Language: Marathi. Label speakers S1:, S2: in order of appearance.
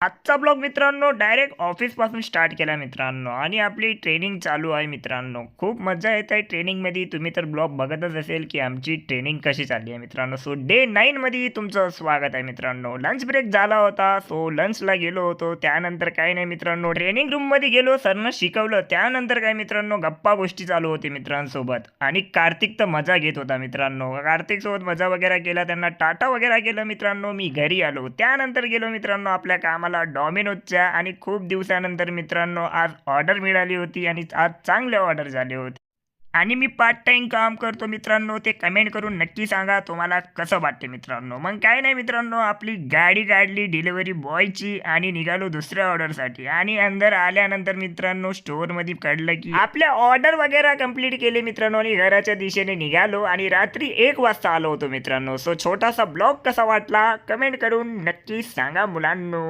S1: आजचा ब्लॉग मित्रांनो डायरेक्ट ऑफिसपासून स्टार्ट केला मित्रांनो आणि आपली ट्रेनिंग चालू आहे मित्रांनो. खूप मजा येत आहे ट्रेनिंगमध्ये. तुम्ही तर ब्लॉग बघतच असेल की आमची ट्रेनिंग कशी चालली आहे मित्रांनो. सो डे 9मध्ये तुमचं स्वागत आहे मित्रांनो. लंच ब्रेक झाला होता. सो लंचला गेलो होतो. त्यानंतर काही नाही मित्रांनो, ट्रेनिंग रूममध्ये गेलो. सरनं शिकवलं. त्यानंतर काय मित्रांनो, गप्पा गोष्टी चालू होती मित्रांसोबत आणि कार्तिक तर मजा घेत होता मित्रांनो. कार्तिकसोबत मजा वगैरे केला. त्यांना टाटा वगैरे केलं मित्रांनो. मी घरी आलो. त्यानंतर गेलो मित्रांनो आपल्या कामाला डॉमिनोजच्या आणि खूप दिवसानंतर मित्रांनो आज ऑर्डर मिळाली होती आणि आज चांगले ऑर्डर झाले होते. आणि मी पार्ट टाइम काम करतो मित्रांनो. ते कमेंट करून नक्की सांगा तुम्हाला कसं वाटते मित्रांनो. मग काय नाही मित्रांनो, आपली गाडी काढली डिलिव्हरी बॉयची आणि निघालो दुसऱ्या ऑर्डरसाठी. आणि अंदर आल्यानंतर मित्रांनो स्टोअरमध्ये कळलं की आपल्या ऑर्डर वगैरे कंप्लीट केले मित्रांनो आणि घराच्या दिशेने निघालो आणि रात्री 1 वाजता आलो होतो मित्रांनो. सो छोटासा ब्लॉग कसा वाटला कमेंट करून नक्की सांगा मुलांनो.